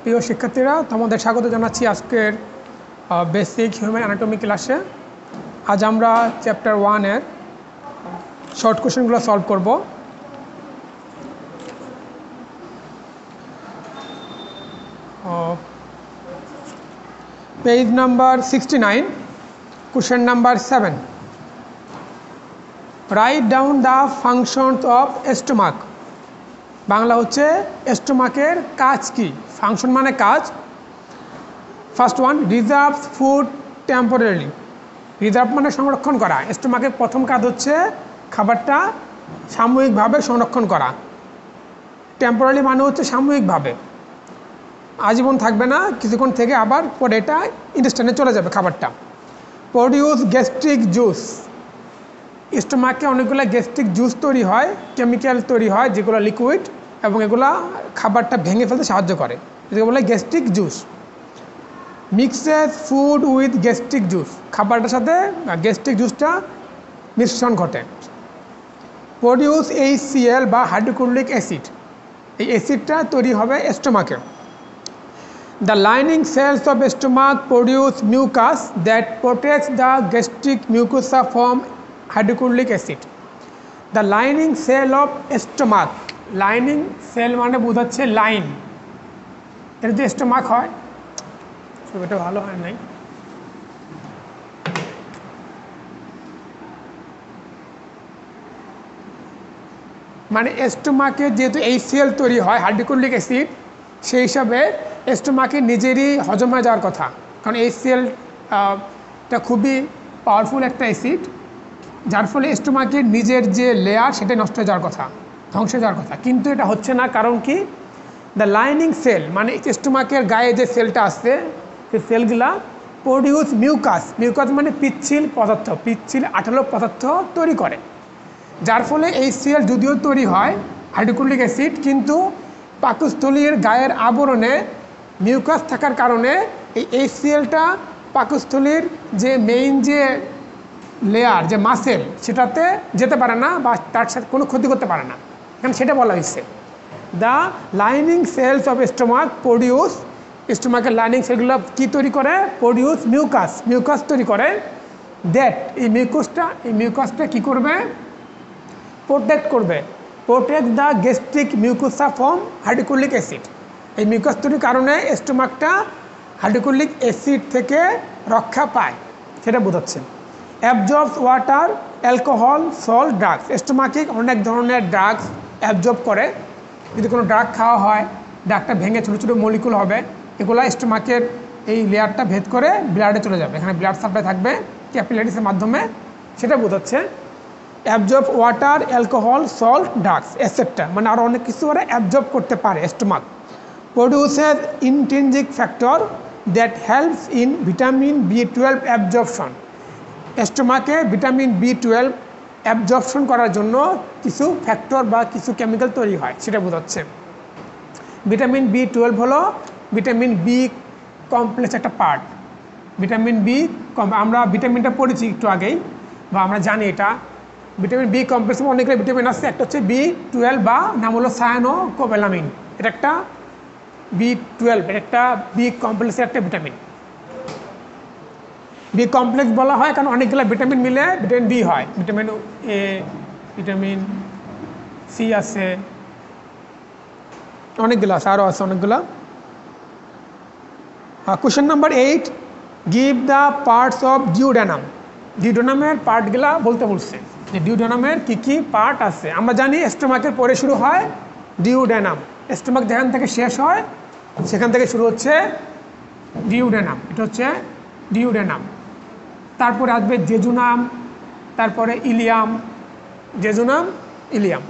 প্রিয় শিক্ষার্থীরা, তোমাদের স্বাগত জানাচ্ছি আজকের বেসিক হিউম্যান অ্যানাটমি ক্লাসে। আজ আমরা চ্যাপ্টার 1-এর শর্ট কোশ্চেনগুলো সলভ করব। Page number 69, question number 7। Write down the functions of stomach. Bangla হচ্ছে স্টোমাকের কাজ কি? ফাংশন মানে কাজ। First one, reserve food temporary. Reserve মানে সংরক্ষণ করা। স্টোমাকের প্রথম কাজ হচ্ছে খাবারটা সাময়িকভাবে সংরক্ষণ করা। টেম্পোরারি মানে হচ্ছে সাময়িকভাবে, আজীবন থাকবে না, কিছুক্ষণ থেকে আবার পরে এটা ইন্টেস্টাইনে চলে যাবে খাবারটা। Produce gastric juice. স্টোমাকে অনেকগুলো গ্যাস্ট্রিক জুস তৈরি হয়, কেমিক্যাল তৈরি হয় যেগুলো লিকুইড, এবং এগুলা খাবারটা ভেঙে ফেলতে সাহায্য করে, যেগুলো বলে gastric juice. Mixes food with gastric juice. খাবারটার সাথে গ্যাস্ট্রিক জুসটা মিশ্রণ ঘটে। প্রডিউস HCl বা হাইড্রোক্লোরিক অ্যাসিড। এই অ্যাসিডটা তৈরি হবে স্টোমাকে। The lining cells of stomach produce mucus that protects the gastric mucosa from hydrochloric acid. The lining cell of stomach. Lining cell মানে বোঝাচ্ছে লাইন। এটা যদি স্টোমাক হয়, ছবিটা ভালো হয় নাই, মানে স্টোমাকে যেহেতু HCl তৈরি হয়, হাইড্রোক্লোরিক অ্যাসিড, সেই হিসাবে স্টোমাকে নিজেরই হজম হয়ে যাওয়ার কথা, কারণ HClটা খুবই পাওয়ারফুল একটা অ্যাসিড, যার ফলে স্টোমাকের নিজের যে লেয়ার সেটা নষ্ট হয়ে যাওয়ার কথা, ধ্বংস হয়ে যাওয়ার কথা। কিন্তু এটা হচ্ছে না, কারণ কি? দ্য লাইনিং সেল মানে স্টোমাকের গায়ে যে সেলটা আসছে, সেই সেলগুলা প্রডিউস মিউকাস। মিউকাস মানে পিচ্ছিল পদার্থ, পিচ্ছিল আঠালো পদার্থ তৈরি করে, যার ফলে HCl যদিও তৈরি হয় হাইড্রোক্লোরিক অ্যাসিড, কিন্তু পাকস্থলীর গায়ের আবরণে মিউকাস থাকার কারণে এই HClটা পাকস্থলীর যে মেইন যে লেয়ার, যে মাসেল, সেটাতে যেতে পারে না বা তার সাথে কোনো ক্ষতি করতে পারে না। কারণ সেটা বলা হয়েছে, the lining cells of stomach produce. স্টোমাকের লাইনিং সেলগুলো কী তৈরি করে? Produce mucus. মিউকাস তৈরি করে। দ্যাট এই মিউকাসটা কী করবে? প্রোটেক্ট করবে। Protect the gastric mucosa from hydrochloric acid. এই মিউকাস তৈরির কারণে স্টোমাকটা হাইড্রোক্লোরিক অ্যাসিড থেকে রক্ষা পায়, সেটা বোঝাচ্ছে। Absorbs water, alcohol, salt, drugs. স্টোমাকে অনেক ধরনের ড্রাগস অ্যাবজর্ব করে। যদি কোনো ড্রাগ খাওয়া হয়, ড্রাগটা ভেঙে ছোটো ছোটো মলিকুল হবে, এগুলো স্টোমাকের এই লেয়ারটা ভেদ করে ব্লাডে চলে যাবে, এখানে ব্লাড সাপ্লাই থাকবে ক্যাপিলারিসের মাধ্যমে, সেটা বোঝাচ্ছে। Absorb water, alcohol, salt, drugs et cetera, মানে আরও অনেক কিছু ওরা অ্যাবজর্ব করতে পারে stomach. Produces intrinsic factor that helps in vitamin B12 absorption. স্টোমাকে ভিটামিন B12 অ্যাবজর্পশন করার জন্য কিছু ফ্যাক্টর বা কিছু কেমিক্যাল তৈরি হয়, সেটা বোঝাচ্ছে। ভিটামিন B12 হলো ভিটামিন বি কমপ্লেক্স একটা পার্ট। ভিটামিন বি, আমরা ভিটামিনটা পড়েছি একটু আগেই, বা আমরা জানি এটা। ভিটামিন বি কমপ্লেক্সে অনেকগুলো ভিটামিন আছে। একটা হচ্ছে B12 বা নাম হলো সায়ানোকোবালামিন। এটা একটা B12, এটা একটা বি কমপ্লেক্সের একটা ভিটামিন। বি কমপ্লেক্স বলা হয় কারণ অনেকগুলো ভিটামিন মিলে ভিটামিন বি হয়। ভিটামিন A, ভিটামিন C আছে, অনেকগুলো আছে, আরও আছে অনেকগুলো। Question number 8, give the parts of duodenum. ডিউডেনামের পার্টগুলা বলতে বলছে, যে ডিউডেনামের কী কী পার্ট আছে। আমরা জানি স্টোমাকের পরে শুরু হয় ডিউডেনাম। স্টোমাক যেখান থেকে শেষ হয় সেখান থেকে শুরু হচ্ছে ডিউডেনাম। এটা হচ্ছে ডিউডেনাম। তারপরে আসবে জেজুনাম, তারপরে ইলিয়াম। Jejunum, Ilium.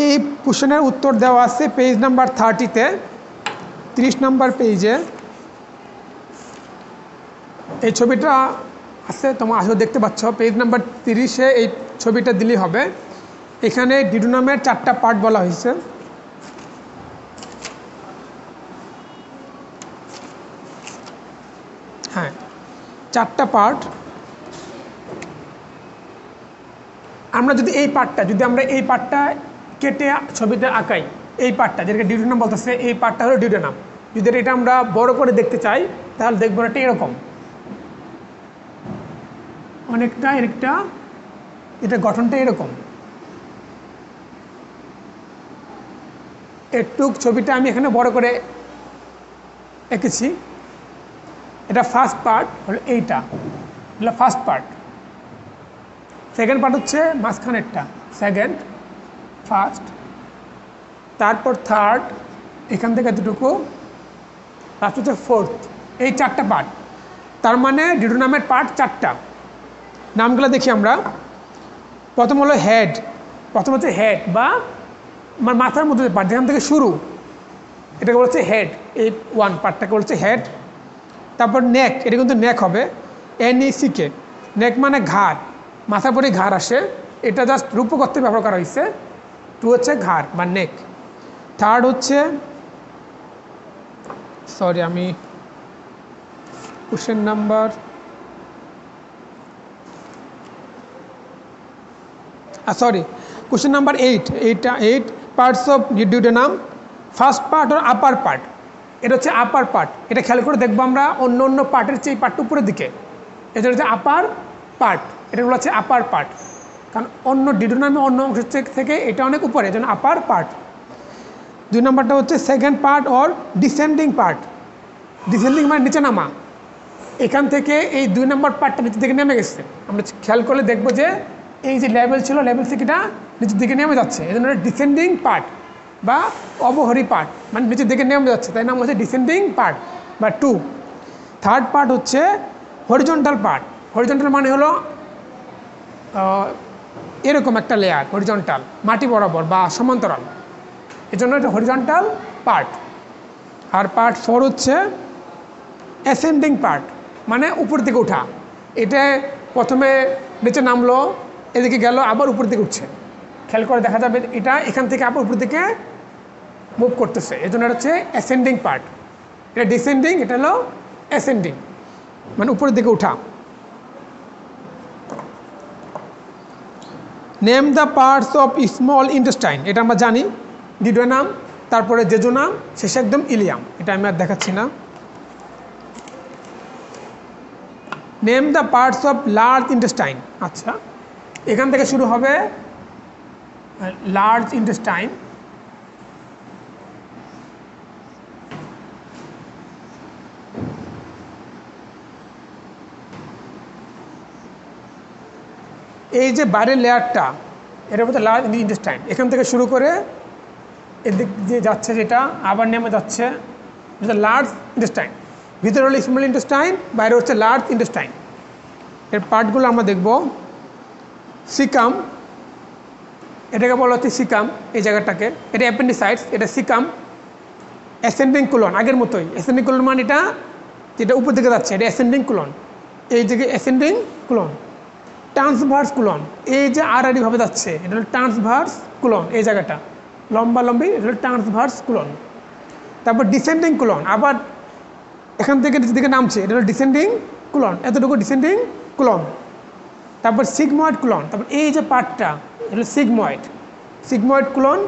এই কোশ্চেনের উত্তর দেওয়া আছে পেজ নাম্বার 30-তে, 30 নম্বর পেজে এই ছবিটা আছে, তোমরা আসলে দেখতে পাচ্ছ। পেজ নাম্বার 30-এ এই ছবিটা দিলেই হবে। এখানে ডিউডেনামের 4টা পার্ট বলা হয়েছে। হ্যাঁ, 4টা পার্ট। আমরা যদি এই পার্টটা কেটে ছবিতে আঁকাই, এই পার্টটা যেটাকে ডিউডেনাম বলতেছে, এই পার্টটা হলো ডিউডেনাম। যদি এটা আমরা বড় করে দেখতে চাই তাহলে দেখবো এটা এরকম, অনেকটা এটা গঠনটা এরকম। একটুক ছবিটা আমি এখানে বড় করে এঁকেছি। এটা ফার্স্ট পার্ট হলো এইটা, হলো ফার্স্ট পার্ট। সেকেন্ড পার্ট হচ্ছে মাঝখানেরটা, সেকেন্ড, ফার্স্ট, তারপর থার্ড, এখান থেকে দুটুকু, লাস্ট হচ্ছে ফোর্থ। এই চারটা পার্ট, তার মানে ডিউডেনামের পার্ট চারটা। নামগুলো দেখি আমরা। প্রথম হলো হেড, প্রথম হচ্ছে হেড বা আমার মাথার মধ্যে যে পার্ট যেখান থেকে শুরু, এটাকে বলছে হেড। এই ওয়ান পার্টটাকে বলছে হেড। তারপর নেক, এটা কিন্তু নেক হবে, NECK, নেক মানে ঘাড়, মাথার পরে ঘাড় আসে, এটা জাস্ট রূপকত্বে ব্যবহার করা হয়েছে। টু হচ্ছে ঘাড় বা নেক। থার্ড হচ্ছে, সরি আমি question number, sorry question number 8, eight parts of duodenum. First part আর আপার পার্ট, এটা হচ্ছে আপার পার্ট। এটা খেয়াল করে দেখবো আমরা অন্য অন্য পার্টের চেয়ে এই পার্টটা উপরের দিকে, এটা হচ্ছে আপার পার্ট, এটা হচ্ছে আপার পার্ট। কারণ অন্য ডিউডেনামে অন্য অংশ থেকে এটা অনেক উপরে, এই জন্য আপার পার্ট। 2 নম্বরটা হচ্ছে second part or descending part. Descending মানে নিচে নামা, এখান থেকে এই 2 নম্বর পার্টটা নিচের দিকে নেমে গেছে। আমরা খেয়াল করলে দেখবো যে এই যে লেভেল ছিল, লেভেল থেকে এটা নিচের দিকে নেমে যাচ্ছে, এই জন্য ডিসেন্ডিং পার্ট বা অবহরী পার্ট, মানে নিচের দিকে নেমে যাচ্ছে, তাই নাম হচ্ছে ডিসেন্ডিং পার্ট বা 2। থার্ড পার্ট হচ্ছে হরিজন্টাল পার্ট। হরিজন্টাল মানে হলো এরকম একটা লেয়ার, হরিজন্টাল, মাটি বরাবর বা সমান্তরাল, এই জন্য এটা হরিজন্টাল পার্ট। আর পার্ট 4 হচ্ছে অ্যাসেন্ডিং পার্ট, মানে উপর দিকে ওঠা। এটা প্রথমে নিচে নামলো, এদিকে গেল, আবার উপর দিকে উঠছে। খেয়াল করে দেখা যাবে এটা এখান থেকে আবার উপর দিকে মুভ করতেছে, এই জন্য এটা হচ্ছে অ্যাসেন্ডিং পার্ট। এটা ডিসেন্ডিং, এটা হলো অ্যাসেন্ডিং, মানে উপরের দিকে উঠা। Name the parts of small intestine, এটা আমরা জানি, ডিউডেনাম, তারপরে জেজুনাম, শেষে একদম ইলিয়াম, এটা আমি আর দেখাচ্ছি না। Name the parts of large intestine, আচ্ছা এখান থেকে শুরু হবে লার্জ ইন্টেস্টাইন। এই যে বাইরের লেয়ারটা, এটা হচ্ছে লার্জ ইন্টেস্টাইন। এখান থেকে শুরু করে এদিক দিয়ে যাচ্ছে, যেটা আবার নেমে যাচ্ছে, যেটা লার্জ ইন্টেস্টাইন। ভিতরে হলো স্মল ইন্টেস্টাইন, বাইরে হচ্ছে লার্জ ইন্টেস্টাইন। এর পার্টগুলো আমরা দেখব। সিকাম, এটাকে বলা হচ্ছে সিকাম, এই জায়গাটাকে, এটা অ্যাপেন্ডিসাইটস, এটা সিকাম। অ্যাসেন্ডিং কোলন, আগের মতোই অ্যাসেন্ডিং কোলন মানে এটা যেটা উপর দিকে যাচ্ছে, এটা অ্যাসেন্ডিং কোলন, এই জায়গায় অ্যাসেন্ডিং কোলন। ট্রান্সভার্স কোলন, এই যে ভাবে যাচ্ছে, এটা হলো ট্রান্সভার্স কোলন, এই জায়গাটা লম্বা লম্বি, এটা হলো ট্রান্সভার্স কোলন। তারপর ডিসেন্ডিং কোলন, আবার এখান থেকে নিচের দিকে নামছে, এটা হলো ডিসেন্ডিং কোলন, এতটুকু ডিসেন্ডিং কোলন। তারপর সিগময়েড কোলন, তারপর এই যে পার্টটা, এটা হলো সিগময়েড কোলন।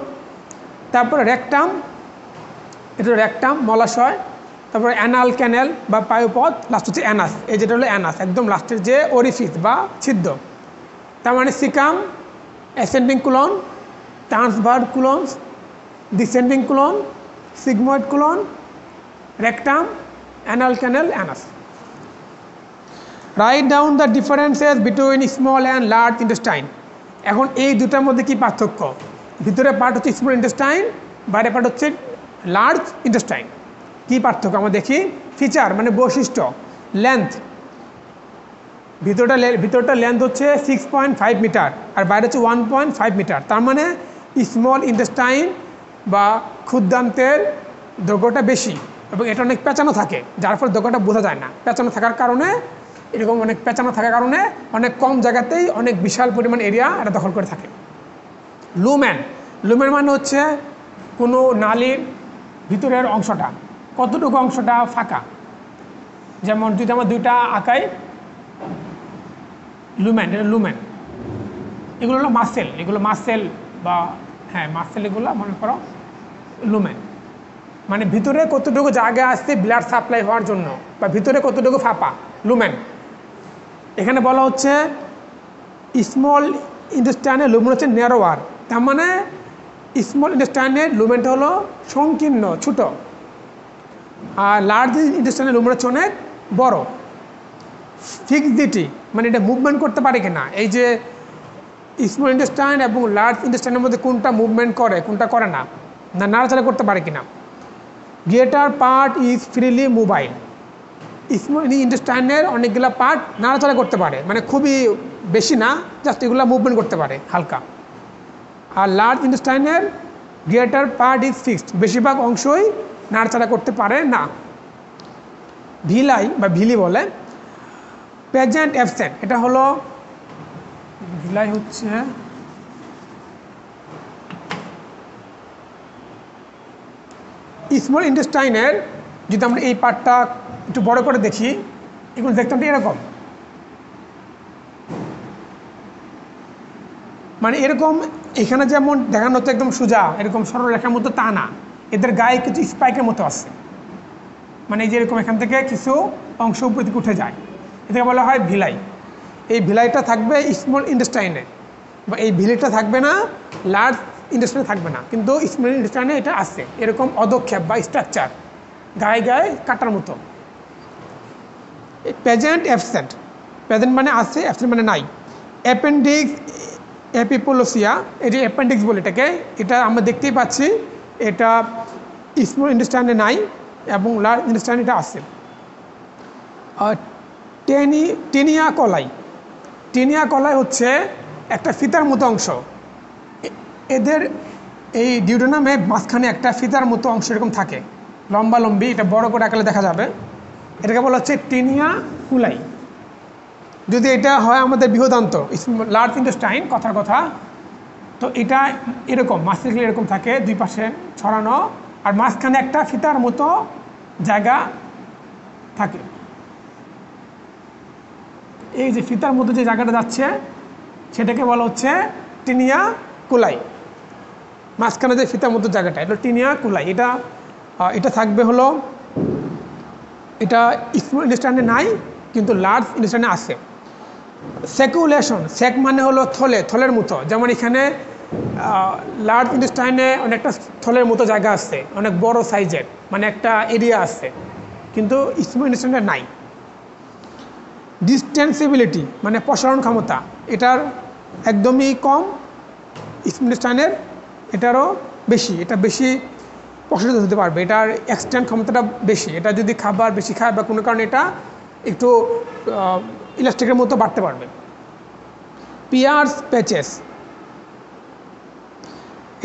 তারপর রেকটাম, এটা হলো রেকটাম, মলাশয়। তারপরে অ্যানাল ক্যানেল বা পায়োপথ, লাস্ট হচ্ছে অ্যানাস, এই যেটা হলো অ্যানাস, একদম লাস্টের যে ওরিফিস বা ছিদ্র। তার মানে caecum, ascending colon, transverse colon, descending colon, sigmoid colon, rectum, anal cancel, Anas. Write down the differences between small and large intestine. এখন এই দুটার মধ্যে কি পার্থক্য? ভিতরে পার্ট হচ্ছে স্মল ইন্টেস্টাইন, বাইরে পার্ট হচ্ছে লার্জ ইন্টেস্টাইন। কি পার্থক্য আমরা দেখি। ফিচার মানে বৈশিষ্ট্য। লেন্থ, ভিতরটা লেন্থ হচ্ছে 6.5 মিটার আর বাইরে হচ্ছে 1.5 মিটার। তার মানে স্মল ইন্টেস্টাইন বা ক্ষুদ্রান্তের দৈর্ঘ্যটা বেশি এবং এটা অনেক পেঁচানো থাকে, যার ফলে দৈর্ঘ্যটা বোঝা যায় না। পেঁচানো থাকার কারণে, এরকম অনেক পেঁচানো থাকার কারণে অনেক কম জায়গাতেই অনেক বিশাল পরিমাণ এরিয়া এটা দখল করে থাকে। লুমেন মানে হচ্ছে কোনো নালীর ভিতরের অংশটা, কতটুকু অংশটা ফাঁকা। যেমন যদি আমার দুইটা আঁকাই, লুমেন, এগুলো হলো মাসেল, বা হ্যাঁ মাসেল, এগুলো মনে করো লুমেন, মানে ভিতরে কতটুকু জায়গা আছে ব্লাড সাপ্লাই হওয়ার জন্য, বা ভিতরে কতটুকু ফাঁপা, লুমেন। এখানে বলা হচ্ছে স্মল ইন্টেস্টাইনের লুমেন হচ্ছে ন্যারোয়ার, তার মানে স্মল ইন্টেস্টাইনের লুমেনটা হলো সংকীর্ণ ছোট, আর লার্জ ইন্টেস্টাইনের লুমেন হচ্ছে অনেক বড়। ফিক্সিটি মানে এটা মুভমেন্ট করতে পারে কিনা, এই যে স্মল ইন্টেস্টাইন এবং লার্জ ইন্টেস্টাইনের মধ্যে কোনটা মুভমেন্ট করে কোনটা করে না, না নাড়াচাড়া করতে পারে কিনা। Greater part is freely mobile, small ইন্টেস্টাইনের অনেকগুলো পার্ট নাড়াচাড়া করতে পারে, মানে খুবই বেশি না, জাস্ট এগুলো মুভমেন্ট করতে পারে হালকা। আর লার্জ ইন্টেস্টাইনের গ্রেটার পার্ট ইজ ফিক্সড, বেশিরভাগ অংশই নাড়াচাড়া করতে পারে না। ভিলাই বা ভিলি বলে, প্রেজেন্ট অ্যাবসেন্ট, এটা হলো ভিলাই হচ্ছে স্মল ইন্টেস্টাইনের। যদি আমরা এই পার্টটা একটু বড় করে দেখি, এগুলো দেখতে এরকম, মানে এরকম এখানে যেমন দেখানো হচ্ছে একদম সোজা এরকম সরল রেখার মতো, তা না, এদের গায়ে কিছু স্পাইকের মতো আছে, মানে এই যে এরকম এখান থেকে কিছু অংশ উপর দিকে উঠে যায়, এটাকে বলা হয় ভিলাই। এই ভিলাইটা থাকবে স্মল ইন্টেস্টাইনে, বা এই ভিলিটা থাকবে না লার্জ ইন্টেস্টাইনে থাকবে না, কিন্তু স্মল ইন্টেস্টাইনে এটা আছে এরকম অদক্ষেপ বা স্ট্রাকচার, গায়ে গায়ে কাটার মতো। প্রেজেন্ট অ্যাবসেন্ট, প্রেজেন্ট মানে আছে, অ্যাবসেন্ট মানে নাই। অ্যাপেন্ডিক্স এপিপোলোসিয়া, এই যে অ্যাপেন্ডিক্স বলে এটাকে, এটা আমরা দেখতেই পাচ্ছি এটা স্মল ইন্টেস্টাইনে নাই এবং লার্জ ইন্টেস্টাইনে এটা আছে। টেনিয়া কলাই, টেনিয়া কলাই হচ্ছে একটা ফিতার মতো অংশ, এদের এই ডিউডেনামে মাঝখানে একটা ফিতার মতো অংশ এরকম থাকে, লম্বা লম্বি, এটা বড় করে আকারে দেখা যাবে, এটাকে বলা হচ্ছে টেনিয়া কুলাই। যদি এটা হয় আমাদের বৃহদান্ত লার্জ ইন্টেস্টাইন কথার কথা, তো এটা এরকম মাসেলগুলো এরকম থাকে দুই পাশে ছড়ানো, আর মাঝখানে একটা ফিতার মতো জায়গা থাকে। এই যে ফিতার মতো যে জায়গাটা যাচ্ছে সেটাকে বলা হচ্ছে টেনিয়া কুলাই, মাঝখানে যে ফিতার মতো জায়গাটা এটা টেনিয়া কুলাই। এটা থাকবে হলো, এটা স্মল ইন্টেস্টাইনে নাই কিন্তু লার্জ ইন্টেস্টাইনে আছে। সেকুলেশন, সেক মানে হলো থলে, থলের মতো, যেমন এখানে লার্জ ইন্টেস্টাইনে অনেকটা থলের মতো জায়গা আছে, অনেক বড় সাইজের, মানে একটা এরিয়া আছে, কিন্তু স্মল ইন্টেস্টাইনে নাই। ডিস্টেন্সিবিলিটি মানে প্রসারণ ক্ষমতা, এটার একদমই কম, স্মল ইন্টেস্টাইনের এটারও বেশি, এটা বেশি প্রসারিত হতে পারবে, এটার এক্সটেন্ড ক্ষমতাটা বেশি, এটা যদি খাবার বেশি খায় বা কোনো কারণে এটা একটু ইলাস্টিকের মতো বাড়তে পারবে। পিয়ার্স প্যাচেস,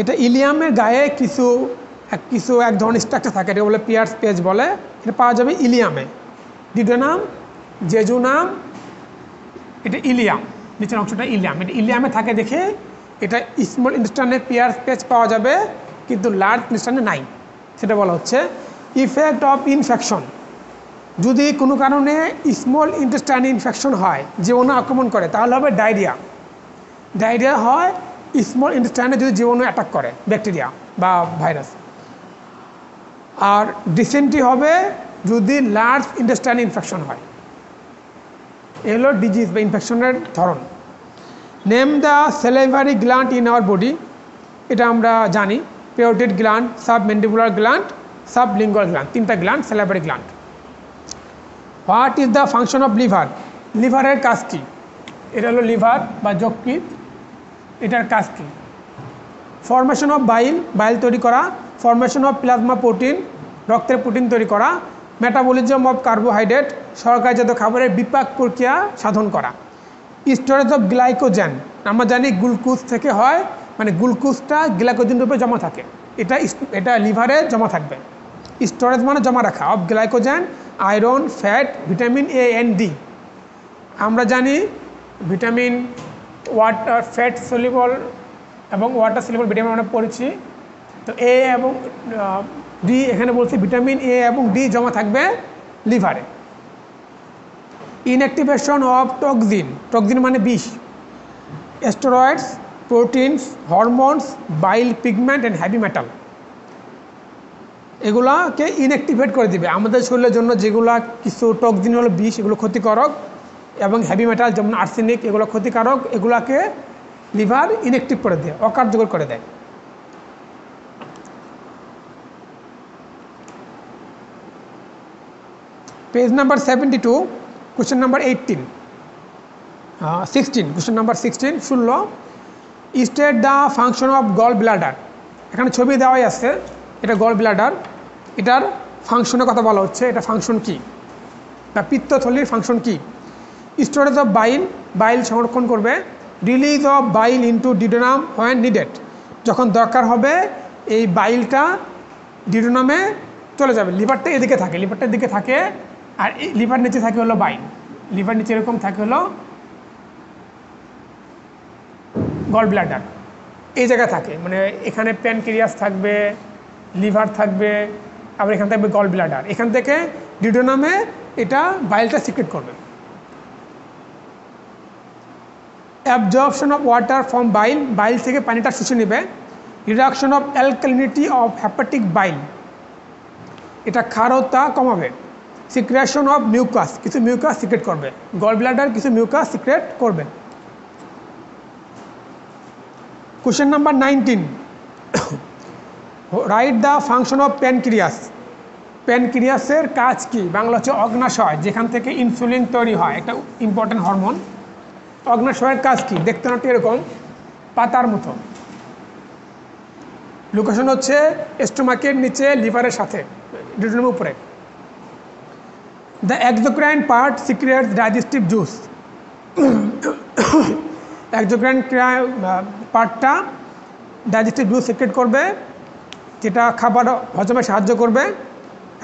এটা ইলিয়ামের গায়ে কিছু এক ধরনের স্ট্রাকচার থাকে, এটা বলে পিয়ার্স প্যাচ বলে, এটা পাওয়া যাবে ইলিয়ামে। ডিউডেনাম, জেজুনাম, এটা ইলিয়াম, নিচের অংশটা ইলিয়াম, এটা ইলিয়ামে থাকে দেখে এটা স্মল ইন্টেস্টাইনের পিয়ার্স প্যাচ পাওয়া যাবে, কিন্তু লার্জ ইন্টেস্টাইনে নাই, সেটা বলা হচ্ছে। ইফেক্ট অফ ইনফেকশন, যদি কোনো কারণে স্মল ইন্টেস্টাইনে ইনফেকশন হয়, জীবাণু আক্রমণ করে, তাহলে হবে ডায়রিয়া। ডায়রিয়া হয় স্মল ইন্টেস্টাইনে যদি জীবাণু অ্যাটাক করে, ব্যাকটেরিয়া বা ভাইরাস। আর ডিসেন্ট্রি হবে যদি লার্জ ইন্টেস্টাইনে ইনফেকশন হয়। এ হলো ডিজিজ বা ইনফেকশনের ধরন। Name the salivary gland in our body, এটা আমরা জানি, parotid gland, submandibular gland, sublingual gland, তিনটা gland salivary gland. What is the function of liver, লিভারের কাজ কী? এটা হলো লিভার বা যকৃৎ, এটার কাজ কী? ফরমেশন অফ বাইল, বাইল তৈরি করা, ফরমেশন অফ প্লাজমা প্রোটিন, রক্তের প্রোটিন তৈরি করা, মেটাবলিজম অফ কার্বোহাইড্রেট, শর্করাজাত খাবারের বিপাক প্রক্রিয়া সাধন করা। স্টোরেজ অফ গ্লাইকোজেন, আমরা জানি গ্লুকোজ থেকে হয়, মানে গ্লুকোজটা গ্লাইকোজেন রূপে জমা থাকে, এটা লিভারে জমা থাকবে। স্টোরেজ মানে জমা রাখা, of glycogen, iron, fat, vitamin A and D. আমরা জানি ভিটামিন ওয়াটার, ফ্যাট সলিবল এবং ওয়াটার সলিবল ভিটামিন আমরা পড়েছি, তো এ এবং ডি এখানে বলছি, ভিটামিন এ এবং ডি জমা থাকবে লিভারে। ইনঅ্যাক্টিভেশন অফ টক্সিন, টক্সিন মানে বিষ, steroids, proteins, hormones, bile pigment and heavy metal. এগুলাকে ইনঅ্যাক্টিভেট করে দিবে। আমাদের শরীরের জন্য যেগুলা কিছু টক্সিন হলো বিষ, এগুলো ক্ষতিকারক, এবং হেভি মেটাল যেমন আর্সেনিক এগুলো ক্ষতিকারক, এগুলাকে লিভার ইনঅ্যাক্টিভ করে দেয়, অকার্যকর করে দেয়। Page number 72, question number 16, question number 16 16, state the function of gall bladder. এখানে ছবি দেওয়াই আছে, এটা গল ব্লাডার, এটার ফাংশনের কথা বলা হচ্ছে, এটা ফাংশন কি বা পিত্তথলির ফাংশন কি। স্টোরেজ অফ বাইল, বাইল সংরক্ষণ করবে। Release of bile into duodenum when needed, যখন দরকার হবে এই বাইলটা ডিউডেনামে চলে যাবে। লিভারটা এদিকে থাকে, লিভারটা এদিকে থাকে, আর এই লিভার নিচে থাকে হলো বাইল, লিভার নিচে এরকম থাকে হলো গল ব্লাডার, এই জায়গায় থাকে, মানে এখানে প্যানক্রিয়াস থাকবে, লিভার থাকবে, আবার এখানে থাকবে গল ব্লাডার। এখান থেকে ডিউডেনামে এটা বাইলটা সিক্রেট করবে। Absorption of water from bile, bile থেকে পানিটা শুষে নেবে। Reduction of alkalinity of hepatic bile, এটা ক্ষারতা কমাবে। সিক্রেশন অফ মিউকাস, কিছু মিউকাস সিক্রেট করবে, গল ব্লাডার কিছু মিউকাস সিক্রেট করবে। Question number 19, write the function of pancreas. প্যানক্রিয়াসের কাজ কি? বাংলা হচ্ছে অগ্নাশয়, যেখান থেকে ইনসুলিন তৈরি হয়, একটা ইম্পর্টেন্ট হরমোন। অগ্নাশয়ের কাজ কি? দেখতে নাটি এরকম পাতার মতো। লোকেশন হচ্ছে স্টোমাকের নিচে, লিভারের সাথে, ডিউডেনামের উপরে। The exocrine part secrets digestive juice. Exocrine পার্টটা ডাইজেস্টিভ জুস সিক্রেট করবে, যেটা খাবার হজমে সাহায্য করবে।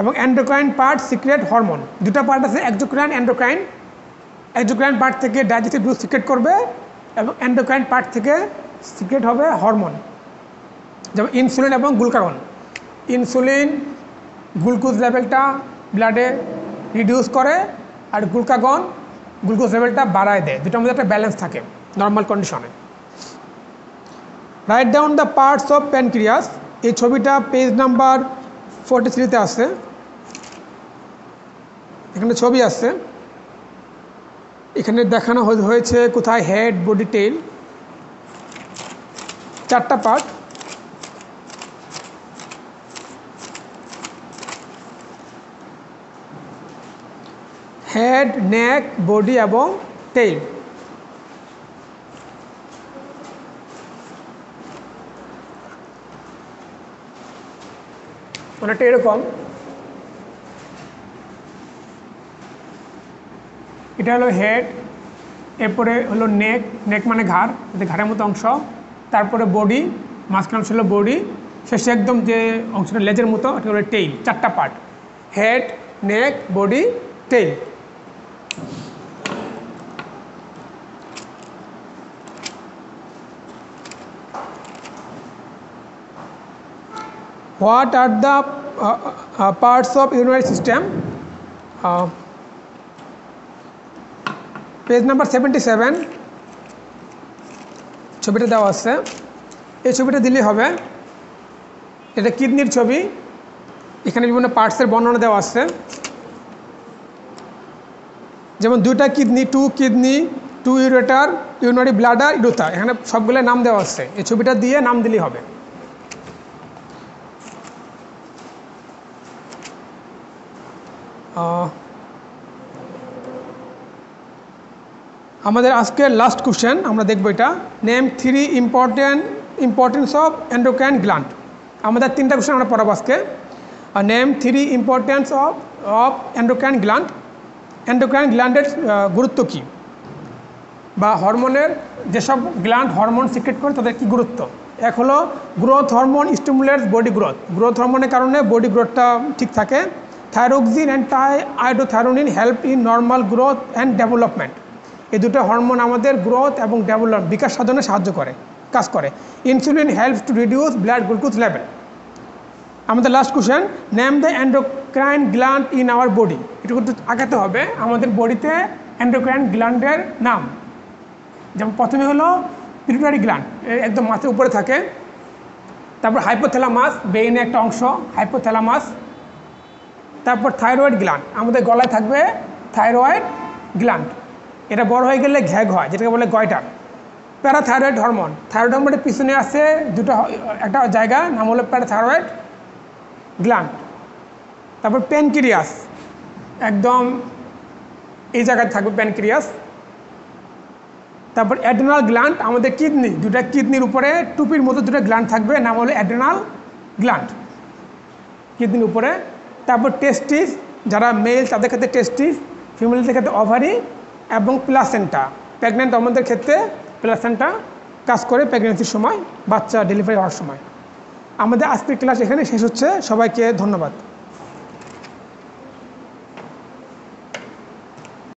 এবং এন্ডোক্রাইন পার্ট সিক্রেট হরমোন। দুটা পার্ট আছে, এক্সোক্রাইন, এন্ডোক্রাইন। এক্সোক্রাইন পার্ট থেকে ডাইজেস্টিভ জুস সিক্রেট করবে, এবং এন্ডোক্রাইন পার্ট থেকে সিক্রেট হবে হরমোন, যেমন ইনসুলিন এবং গ্লুকাগন। ইনসুলিন গ্লুকোজ লেভেলটা ব্লাডে রিডিউস করে, আর গ্লুকাগন গ্লুকোজ লেভেলটা বাড়ায় দেয়, দুটোর মধ্যে একটা ব্যালেন্স থাকে নর্মাল কন্ডিশনে। Write down the parts of pancreas. এই ছবিটা পেজ নাম্বার 43-তে আছে, এখানে ছবি আছে, এখানে দেখানো হয়েছে কোথায় হেড, বডি, টেইল, চারটা পার্ট। হেড, নেক, বডি এবং টেইল। অনেকটা এরকম, এটা হলো হেড, এরপরে হলো নেক, নেক মানে ঘাড়, ঘাড়ের মতো অংশ, তারপরে বডি, মাঝখানে অংশ হলো বডি, শেষে একদম যে অংশটা লেজের মতো এটা হলো টেইল। চারটা part, head, neck, body, tail. What are the parts of urinary system? Page number 77, ছবিটা দেওয়া আছে, এই ছবিটা দিলেই হবে। এটা কিডনির ছবি, এখানে বিভিন্ন পার্টসের বর্ণনা দেওয়া আছে, যেমন দুইটা kidney, two ureter, urinary bladder, urethra, এখানে সবগুলো নাম দেওয়া আছে। এই ছবিটা দিয়ে নাম দিলেই হবে। আমাদের আজকের লাস্ট কোশ্চেন আমরা দেখব, এটা name 3 importance of endocrine gland. আমাদের 3টা কোশ্চেন আমরা পড়াবো আজকে। Name 3 importance of endocrine gland. Endocrine গ্ল্যান্ডের গুরুত্ব কী, বা হরমোনের যেসব গ্ল্যান্ড হরমোন সিক্রেট করে তাদের কী গুরুত্ব। এক হলো growth hormone stimulates body growth, growth হরমোনের কারণে বডি গ্রোথটা ঠিক থাকে। Thyroxine and iodothyronine help in normal growth and development. এই দুটো হরমোন আমাদের গ্রোথ এবং বিকাশ সাধনে সাহায্য করে, কাজ করে। Insulin helps to reduce blood glucose level. আমাদের last question, name the endocrine gland in our body. এটুকু আগাতে হবে, আমাদের বডিতে এন্ডোক্রাইন গ্ল্যান্ডের নাম। যেমন প্রথমে হলো পিটুইটারি গ্ল্যান্ড, একদম মাথার উপরে থাকে। তারপর হাইপোথ্যালামাস, ব্রেইনের একটা অংশ হাইপোথ্যালামাস। তারপর থাইরয়েড গ্ল্যান্ড, আমাদের গলায় থাকবে থাইরয়েড গ্ল্যান্ড, এটা বড় হয়ে গেলে ঘ্যাগ হয়, যেটাকে বলে গয়টার। প্যারাথাইরয়েড হরমোন, থাইরয়েড হরমোনের পিছনে আছে একটা জায়গা, নাম হলো প্যারাথাইরয়েড গ্ল্যান্ড। তারপর প্যানক্রিয়াস, একদম এই জায়গায় থাকবে প্যানক্রিয়াস। তারপর অ্যাড্রেনাল গ্ল্যান্ড, আমাদের কিডনি, দুটা কিডনির উপরে টুপির মতো দুটো গ্ল্যান্ড থাকবে, নাম হলো অ্যাড্রেনাল গ্ল্যান্ড, কিডনির উপরে। তারপর টেস্টিস, যারা মেল তাদের ক্ষেত্রে টেস্টিস, ফিমেলদের ক্ষেত্রে ওভারি এবং প্লাসেন্টা। প্রেগনেন্ট আমাদের ক্ষেত্রে প্লাসেন্টা কাজ করে প্রেগনেন্সির সময়, বাচ্চা ডেলিভারি হওয়ার সময়। আমাদের আজকের ক্লাস এখানে শেষ হচ্ছে। সবাইকে ধন্যবাদ।